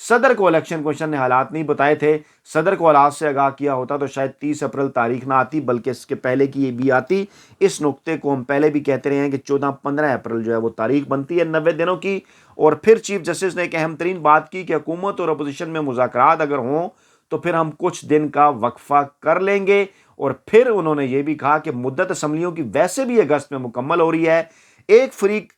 صدر کو election commission نے حالات نہیں بتائے تھے، صدر کو حالات سے آگاہ کیا ہوتا تو شاید 30 اپریل تاریخ نہ آتی بلکہ اس کے پہلے کی یہ بھی آتی۔ اس نقطے کو ہم پہلے بھی کہتے رہے ہیں کہ 14-15 اپریل جو ہے وہ تاریخ بنتی ہے 90 دنوں کی۔ اور پھر چیف جسٹس نے ایک اہم ترین بات کی کہ حکومت اور اپوزیشن میں مذاکرات اگر ہوں تو پھر ہم کچھ دن کا وقفہ کر لیں گے۔ اور پھر انہوں نے یہ بھی کہا کہ مدت اسمبلیوں کی ویسے بھی اگست میں مکمل ہو رہی ہے، ایک فریق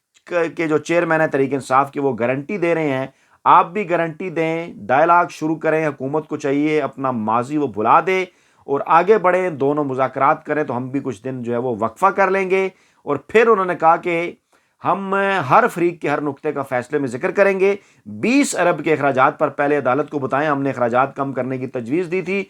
کے جو چیئرمین ہے تحریک انصاف کی وہ گارنٹی دے رہے ہیں، آپ بھی گارنٹی دیں، ڈائلاگ شروع کریں، حکومت کو چاہیے اپنا ماضی وہ بھلا دے اور آگے بڑھیں، دونوں مذاکرات کریں تو ہم بھی کچھ دن جو ہے وہ وقفہ کر لیں گے۔ اور پھر انہوں نے کہا کہ ہم ہر فریق کے ہر نقطے کا فیصلے میں ذکر کریں گے، 20 ارب کے اخراجات پر پہلے عدالت کو بتائیں، ہم نے اخراجات کم کرنے کی تجویز دی تھی۔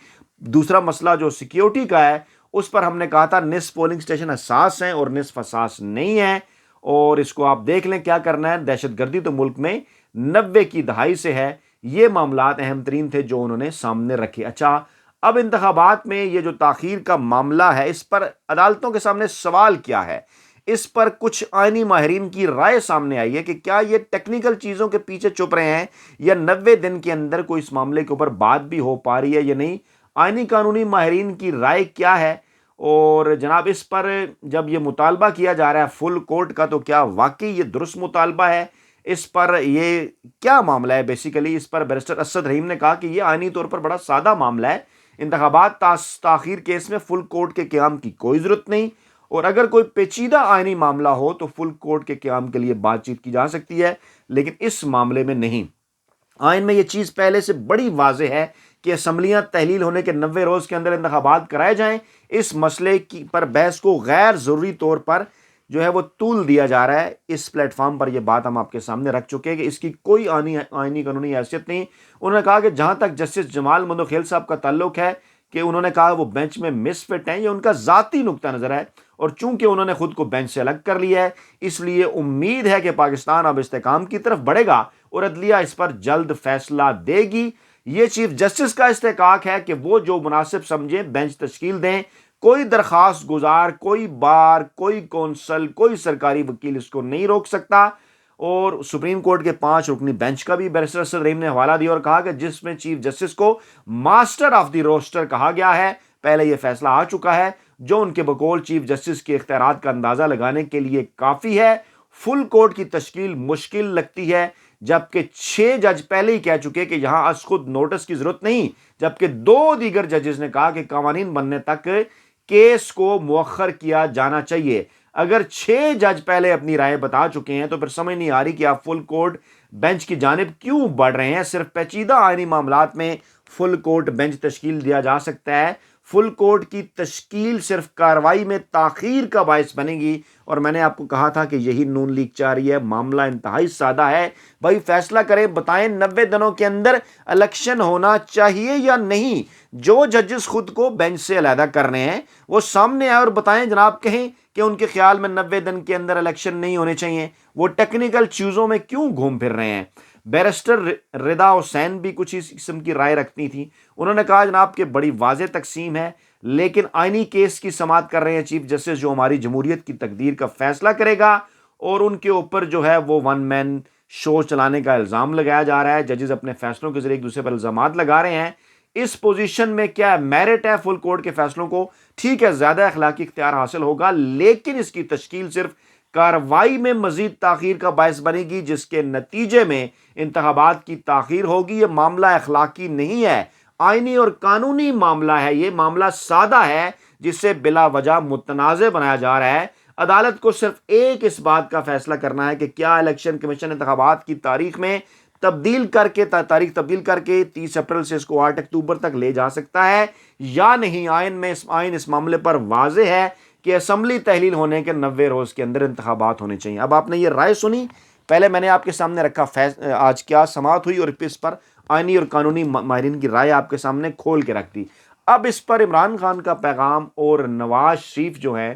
دوسرا مسئلہ جو سیکیورٹی کا ہے اس پر ہم نے کہا تھا نصف پولنگ سٹیشن حساس ہیں اور نصف حساس نہیں ہیں، اور اس کو آپ دیکھ لیں کیا کرنا ہے۔ دہشت گردی تو ملک میں 90 کی دہائی سے ہے۔ یہ معاملات اہم ترین تھے جو انہوں نے سامنے رکھے۔ اچھا، اب انتخابات میں یہ جو تاخیر کا معاملہ ہے اس پر عدالتوں کے سامنے سوال کیا ہے؟ اس پر کچھ آئینی ماہرین کی رائے سامنے آئی ہے کہ کیا یہ ٹیکنیکل چیزوں کے پیچھے چھپ رہے ہیں یا 90 دن کے اندر کوئی اس معاملے کے اوپر بات بھی ہو پا رہی ہے یا نہیں۔ آئینی قانونی ماہرین کی رائے کیا ہے؟ اور جناب اس پر جب یہ مطالبہ کیا جا رہا ہے فل کورٹ کا تو کیا واقعی یہ درست مطالبہ ہے؟ اس پر یہ کیا معاملہ ہے؟ بیسیکلی اس پر بیرسٹر اسد رحیم نے کہا کہ یہ آئینی طور پر بڑا سادہ معاملہ ہے، انتخابات تاخیر کیس میں فل کورٹ کے قیام کی کوئی ضرورت نہیں، اور اگر کوئی پیچیدہ آئینی معاملہ ہو تو فل کورٹ کے قیام کے لیے بات چیت کی جا سکتی ہے، لیکن اس معاملے میں نہیں۔ آئین میں یہ چیز پہلے سے بڑی واضح ہے کہ اسمبلیاں تحلیل ہونے کے 90 روز کے اندر انتخابات کرائے جائیں۔ اس مسئلے کی پر بحث کو غیر ضروری طور پر جو ہے وہ طول دیا جا رہا ہے۔ اس پلیٹ فارم پر یہ بات ہم آپ کے سامنے رکھ چکے ہیں کہ اس کی کوئی آئینی قانونی حیثیت نہیں۔ انہوں نے کہا کہ جہاں تک جسٹس جمال مندوخیل صاحب کا تعلق ہے کہ انہوں نے کہا وہ بینچ میں مس فٹ ہیں، یہ ان کا ذاتی نقطہ نظر ہے، اور چونکہ انہوں نے خود کو بینچ سے الگ کر لیا ہے اس لیے امید ہے کہ پاکستان اب استحکام کی طرف بڑھے گا اور عدلیہ اس پر جلد فیصلہ دے گی۔ یہ چیف جسٹس کا استحقاق ہے کہ وہ جو مناسب سمجھیں بینچ تشکیل دیں، کوئی درخواست گزار، کوئی بار، کوئی کونسل، کوئی سرکاری وکیل اس کو نہیں روک سکتا۔ اور سپریم کورٹ کے 5 رکنی بینچ کا بھی بیرسٹر اسد رحیم نے حوالہ دیا اور کہا کہ جس میں چیف جسٹس کو ماسٹر آف دی روسٹر کہا گیا ہے، پہلے یہ فیصلہ آ چکا ہے، جو ان کے بقول چیف جسٹس کے اختیارات کا اندازہ لگانے کے لیے کافی ہے۔ فل کورٹ کی تشکیل مشکل لگتی ہے، جبکہ 6 جج پہلے ہی کہہ چکے کہ یہاں از خود نوٹس کی ضرورت نہیں، جبکہ 2 دیگر ججز نے کہا کہ قوانین بننے تک کیس کو مؤخر کیا جانا چاہیے۔ اگر 6 جج پہلے اپنی رائے بتا چکے ہیں تو پھر سمجھ نہیں آ رہی کہ آپ فل کورٹ بینچ کی جانب کیوں بڑھ رہے ہیں۔ صرف پیچیدہ آئینی معاملات میں فل کورٹ بینچ تشکیل دیا جا سکتا ہے، فل کورٹ کی تشکیل صرف کارروائی میں تاخیر کا باعث بنے گی، اور میں نے آپ کو کہا تھا کہ یہی نون لیگ چاہ رہی ہے۔ معاملہ انتہائی سادہ ہے، بھائی فیصلہ کریں، بتائیں 90 دنوں کے اندر الیکشن ہونا چاہیے یا نہیں۔ جو ججز خود کو بینچ سے علیحدہ کر رہے ہیں وہ سامنے آئے اور بتائیں جناب، کہیں کہ ان کے خیال میں 90 دن کے اندر الیکشن نہیں ہونے چاہیے، وہ ٹیکنیکل چیزوں میں کیوں گھوم پھر رہے ہیں۔ بیرسٹر رضا حسین بھی کچھ اس قسم کی رائے رکھتی تھی، انہوں نے کہا جناب کہ بڑی واضح تقسیم ہے، لیکن آئینی کیس کی سماعت کر رہے ہیں چیف جسٹس جو ہماری جمہوریت کی تقدیر کا فیصلہ کرے گا، اور ان کے اوپر جو ہے وہ ون مین شو چلانے کا الزام لگایا جا رہا ہے۔ ججز اپنے فیصلوں کے ذریعے ایک دوسرے پر الزامات لگا رہے ہیں۔ اس پوزیشن میں کیا میرٹ ہے فل کورٹ کے فیصلوں کو؟ ٹھیک ہے، زیادہ اخلاقی اختیار حاصل ہوگا، لیکن اس کی تشکیل صرف کارروائی میں مزید تاخیر کا باعث بنے گی، جس کے نتیجے میں انتخابات کی تاخیر ہوگی۔ یہ معاملہ اخلاقی نہیں ہے، آئینی اور قانونی معاملہ ہے۔ یہ معاملہ سادہ ہے جسے بلا وجہ متنازع بنایا جا رہا ہے۔ عدالت کو صرف ایک اس بات کا فیصلہ کرنا ہے کہ کیا الیکشن کمیشن انتخابات کی تاریخ میں تاریخ تبدیل کر کے 30 اپریل سے اس کو 8 اکتوبر تک لے جا سکتا ہے یا نہیں۔ آئین اس معاملے پر واضح ہے کہ اسمبلی تحلیل ہونے کے 90 روز کے اندر انتخابات ہونے چاہیے۔ اب آپ نے یہ رائے سنی، پہلے میں نے آپ کے سامنے رکھا آج کیا سماعت ہوئی، اور اس پر آئینی اور قانونی ماہرین کی رائے آپ کے سامنے کھول کے رکھ دی۔ اب اس پر عمران خان کا پیغام اور نواز شریف جو ہے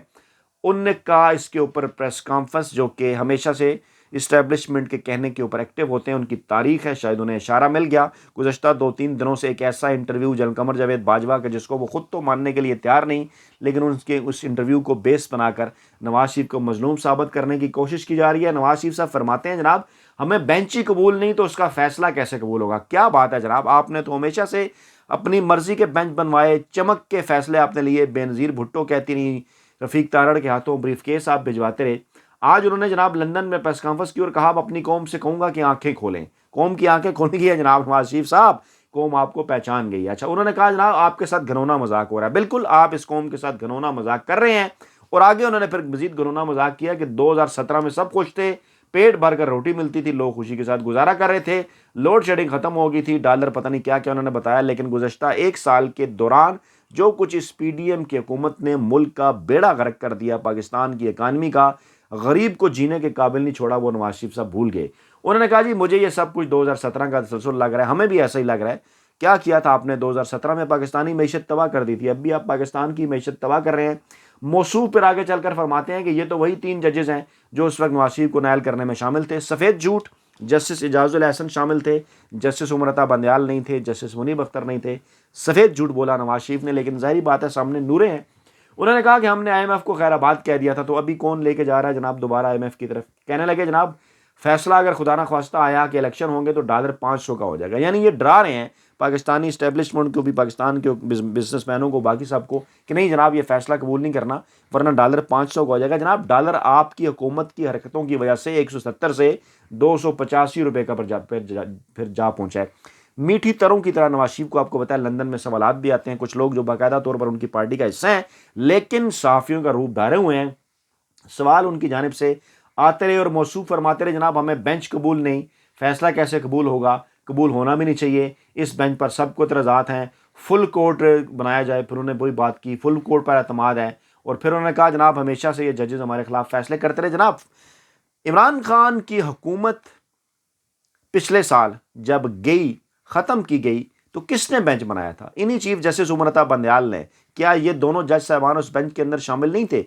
ان کا اس کے اوپر پریس کانفرنس، جو کہ ہمیشہ سے اسٹیبلشمنٹ کے کہنے کے اوپر ایکٹیو ہوتے ہیں، ان کی تاریخ ہے، شاید انہیں اشارہ مل گیا گزشتہ 2-3 دنوں سے ایک ایسا انٹرویو جنرل قمر جاوید باجوہ کا جس کو وہ خود تو ماننے کے لیے تیار نہیں، لیکن اس انٹرویو کو بیس بنا کر نواز شریف کو مظلوم ثابت کرنے کی کوشش کی جا رہی ہے۔ نواز شریف صاحب فرماتے ہیں جناب ہمیں بینچ ہی قبول نہیں تو اس کا فیصلہ کیسے قبول ہوگا؟ کیا بات ہے جناب، آپ نے تو ہمیشہ سے اپنی مرضی کے بینچ بنوائے، چمک کے فیصلے آپ نے لیے، بے نظیر بھٹو کہتی نہیں، رفیق تارڑ کے ہاتھوں بریف کیس آپ بھجواتے رہے۔ آج انہوں نے جناب لندن میں پریس کانفرنس کی اور کہا اب اپنی قوم سے کہوں گا کہ آنکھیں کھولیں، قوم کی آنکھیں کھولیں گی جناب نواز شریف صاحب، قوم آپ کو پہچان گئی ہے۔ اچھا انہوں نے کہا جناب آپ کے ساتھ گھنونا مذاق ہو رہا ہے، بالکل آپ اس قوم کے ساتھ گھنونا مذاق کر رہے ہیں۔ اور آگے انہوں نے پھر مزید گھنونا مذاق کیا کہ 2017 میں سب خوش تھے، پیٹ بھر کر روٹی ملتی تھی، لوگ خوشی کے ساتھ گزارا کر رہے تھے، لوڈ شیڈنگ ختم ہو گئی تھی، ڈالر پتہ نہیں کیا کیا انہوں نے بتایا، لیکن گزشتہ 1 سال کے دوران جو کچھ اس پی ڈی ایم کی حکومت نے ملک کا بیڑا غرق کر دیا، پاکستان کی اکانومی کا، غریب کو جینے کے قابل نہیں چھوڑا، وہ نواز شریف صاحب بھول گئے۔ انہوں نے کہا جی مجھے یہ سب کچھ 2017 کا تسلسل لگ رہا ہے، ہمیں بھی ایسا ہی لگ رہا ہے۔ کیا کیا تھا آپ نے 2017 میں؟ پاکستانی معیشت تباہ کر دی تھی، اب بھی آپ پاکستان کی معیشت تباہ کر رہے ہیں۔ موصوف پھر آگے چل کر فرماتے ہیں کہ یہ تو وہی 3 ججز ہیں جو اس وقت نواز شریف کو نائل کرنے میں شامل تھے۔ سفید جھوٹ، جسٹس اعجاز الاحسن شامل تھے، جسٹس عمر عطا بندیال نہیں تھے، جسٹس منیب اختر نہیں تھے۔ سفید جھوٹ بولا نواز شریف نے، لیکن ظاہری بات ہے سامنے نورے ہیں۔ انہوں نے کہا کہ ہم نے آئی ایم ایف کو خیر آباد کہہ دیا تھا، تو ابھی کون لے کے جا رہا ہے جناب دوبارہ آئی ایم ایف کی طرف؟ کہنے لگے جناب فیصلہ اگر خدا نہ خواستہ آیا کہ الیکشن ہوں گے تو ڈالر 500 کا ہو جائے گا، یعنی یہ ڈرا رہے ہیں پاکستانی اسٹیبلشمنٹ کو بھی، پاکستان کے بزنس مینوں کو، باقی سب کو، کہ نہیں جناب یہ فیصلہ قبول نہیں کرنا ورنہ ڈالر 500 کا ہو جائے گا۔ جناب ڈالر آپ کی حکومت کی حرکتوں کی وجہ سے 170 سے 285 روپے کا پھر جا پہنچا ہے۔ میٹھی تروں کی طرح نواز شریف کو آپ کو بتایا لندن میں سوالات بھی آتے ہیں، کچھ لوگ جو باقاعدہ طور پر ان کی پارٹی کا حصہ ہیں لیکن صحافیوں کا روپ دھارے ہوئے ہیں، سوال ان کی جانب سے آتے رہے اور موصوف فرماتے رہے جناب ہمیں بینچ قبول نہیں، فیصلہ کیسے قبول ہوگا، قبول ہونا بھی نہیں چاہیے، اس بینچ پر سب کو اعتراضات ہیں، فل کورٹ بنایا جائے۔ پھر انہوں نے وہی بات کی، فل کورٹ پر اعتماد ہے، اور پھر انہوں نے کہا جناب ہمیشہ سے یہ ججز ہمارے خلاف فیصلے کرتے رہے۔ جناب عمران خان کی حکومت پچھلے سال جب گئی، ختم کی گئی، تو کس نے بینچ بنایا تھا؟ انہی چیف جسٹس عمر عطا بندیال نے۔ کیا یہ دونوں جج صاحبان اس بینچ کے اندر شامل نہیں تھے؟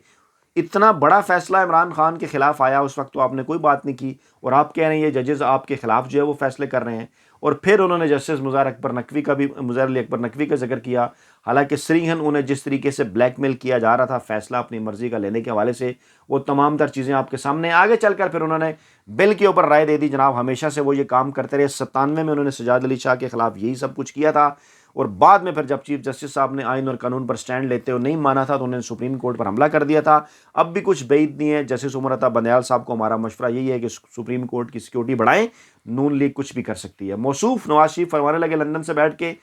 اتنا بڑا فیصلہ عمران خان کے خلاف آیا، اس وقت تو آپ نے کوئی بات نہیں کی، اور آپ کہہ رہے ہیں یہ ججز آپ کے خلاف جو ہے وہ فیصلے کر رہے ہیں۔ اور پھر انہوں نے جسٹس مظہر علی اکبر نقوی کا ذکر کیا، حالانکہ سریہن انہیں جس طریقے سے بلیک میل کیا جا رہا تھا فیصلہ اپنی مرضی کا لینے کے حوالے سے، وہ تمام تر چیزیں آپ کے سامنے۔ آگے چل کر پھر انہوں نے بل کے اوپر رائے دے دی، جناب ہمیشہ سے وہ یہ کام کرتے رہے۔ 97 میں انہوں نے سجاد علی شاہ کے خلاف یہی سب کچھ کیا تھا، اور بعد میں پھر جب چیف جسٹس صاحب نے آئین اور قانون پر سٹینڈ لیتے اور نہیں مانا تھا تو انہوں نے سپریم کورٹ پر حملہ کر دیا تھا۔ اب بھی کچھ بعید نہیں ہے، جسٹس عمر عطا بندیال صاحب کو ہمارا مشورہ یہی ہے کہ سپریم کورٹ کی سیکیورٹی بڑھائیں، نون لیگ کچھ بھی کر سکتی ہے۔ موصوف نواز شریف فرمانے لگے لندن سے بیٹھ کے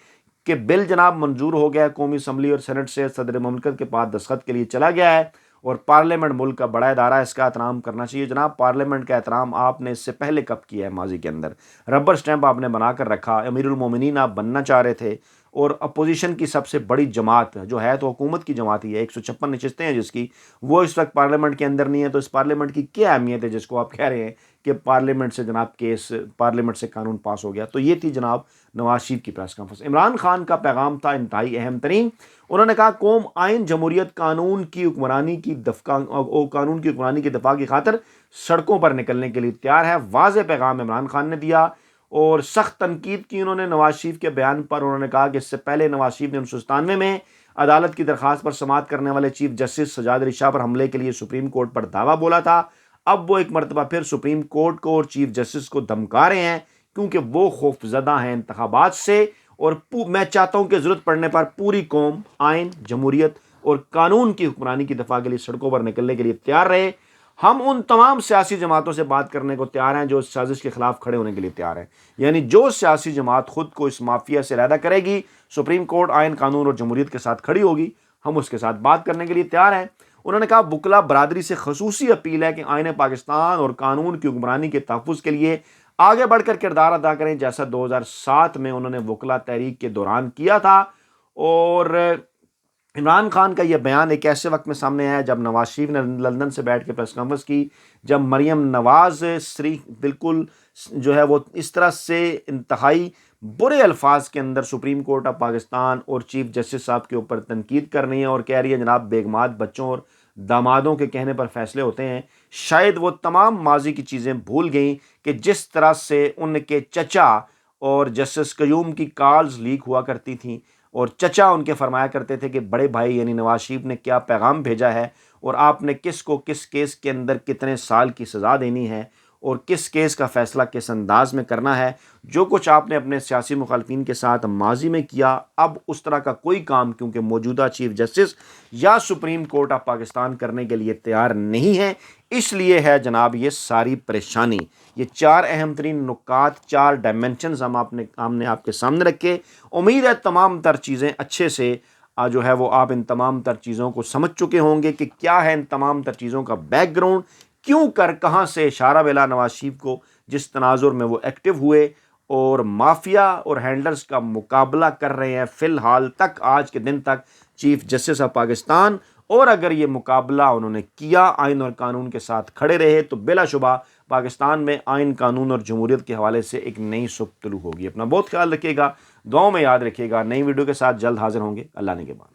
کہ بل جناب منظور ہو گیا، قومی اسمبلی اور سینٹ سے صدر مملکت کے پاس دستخط کے لیے چلا گیا ہے، اور پارلیمنٹ ملک کا بڑا ادارہ ہے، اس کا احترام کرنا چاہیے۔ جناب پارلیمنٹ کا احترام آپ نے اس سے پہلے کب کیا ہے؟ ماضی کے اندر ربر سٹیمپ آپ نے بنا کر رکھا، امیر المومنین آپ بننا چاہ رہے تھے، اور اپوزیشن کی سب سے بڑی جماعت جو ہے تو حکومت کی جماعت ہی ہے، 156 نشستیں ہیں جس کی، وہ اس وقت پارلیمنٹ کے اندر نہیں ہے، تو اس پارلیمنٹ کی کیا اہمیت ہے جس کو آپ کہہ رہے ہیں کہ پارلیمنٹ سے جناب کیس، پارلیمنٹ سے قانون پاس ہو گیا؟ تو یہ تھی جناب نواز شریف کی پریس کانفرنس۔ عمران خان کا پیغام تھا انتہائی اہم ترین، انہوں نے کہا قوم آئین، جمہوریت، قانون کی حکمرانی کی دفاع کی خاطر سڑکوں پر نکلنے کے لیے تیار ہے۔ واضح پیغام عمران خان نے دیا، اور سخت تنقید کی انہوں نے نواز شریف کے بیان پر۔ انہوں نے کہا کہ اس سے پہلے نواز شریف نے 1997 میں عدالت کی درخواست پر سماعت کرنے والے چیف جسٹس سجاد علی شاہ پر حملے کے لیے سپریم کورٹ پر دعویٰ بولا تھا، اب وہ ایک مرتبہ پھر سپریم کورٹ کو اور چیف جسٹس کو دھمکا رہے ہیں کیونکہ وہ خوف زدہ ہیں انتخابات سے، اور میں چاہتا ہوں کہ ضرورت پڑنے پر پوری قوم آئین، جمہوریت اور قانون کی حکمرانی کی دفاع کے لیے سڑکوں پر نکلنے کے لیے تیار رہے۔ ہم ان تمام سیاسی جماعتوں سے بات کرنے کو تیار ہیں جو اس سازش کے خلاف کھڑے ہونے کے لیے تیار ہیں، یعنی جو سیاسی جماعت خود کو اس مافیا سے علیحدہ کرے گی، سپریم کورٹ، آئین، قانون اور جمہوریت کے ساتھ کھڑی ہوگی، ہم اس کے ساتھ بات کرنے کے لیے تیار ہیں۔ انہوں نے کہا وکلا برادری سے خصوصی اپیل ہے کہ آئین پاکستان اور قانون کی حکمرانی کے تحفظ کے لیے آگے بڑھ کر کردار ادا کریں، جیسا 2007 میں انہوں نے وکلا تحریک کے دوران کیا تھا۔ اور عمران خان کا یہ بیان ایک ایسے وقت میں سامنے آیا جب نواز شریف نے لندن سے بیٹھ کے پریس کانفرنس کی، جب مریم نواز بالکل جو ہے وہ اس طرح سے انتہائی برے الفاظ کے اندر سپریم کورٹ آف پاکستان اور چیف جسٹس صاحب کے اوپر تنقید کر رہی ہیں اور کہہ رہی ہے جناب بیگمات، بچوں اور دامادوں کے کہنے پر فیصلے ہوتے ہیں۔ شاید وہ تمام ماضی کی چیزیں بھول گئیں کہ جس طرح سے ان کے چچا اور جسٹس قیوم کی کالز لیک ہوا کرتی تھیں، اور چچا ان کے فرمایا کرتے تھے کہ بڑے بھائی یعنی نواز شریف نے کیا پیغام بھیجا ہے، اور آپ نے کس کو کس کیس کے اندر کتنے سال کی سزا دینی ہے، اور کس کیس کا فیصلہ کس انداز میں کرنا ہے۔ جو کچھ آپ نے اپنے سیاسی مخالفین کے ساتھ ماضی میں کیا، اب اس طرح کا کوئی کام کیونکہ موجودہ چیف جسٹس یا سپریم کورٹ آف پاکستان کرنے کے لیے تیار نہیں ہے، اس لیے ہے جناب یہ ساری پریشانی۔ یہ 4 اہم ترین نکات، 4 ڈائمنشنز ہم نے آپ کے سامنے رکھے۔ امید ہے تمام تر چیزیں اچھے سے جو ہے وہ آپ ان تمام تر چیزوں کو سمجھ چکے ہوں گے کہ کیا ہے ان تمام تر چیزوں کا بیک گراؤنڈ، کیوں کر کہاں سے اشارہ ملا نواز شریف کو جس تناظر میں وہ ایکٹیو ہوئے اور مافیا اور ہینڈلرز کا مقابلہ کر رہے ہیں فی الحال تک، آج کے دن تک چیف جسٹس آف پاکستان۔ اور اگر یہ مقابلہ انہوں نے کیا، آئین اور قانون کے ساتھ کھڑے رہے، تو بلا شبہ پاکستان میں آئین قانون اور جمہوریت کے حوالے سے ایک نئی صبح طلوع ہوگی۔ اپنا بہت خیال رکھیے گا، دعاؤں میں یاد رکھیے گا۔ نئی ویڈیو کے ساتھ جلد حاضر ہوں گے۔ اللہ نے کے بعد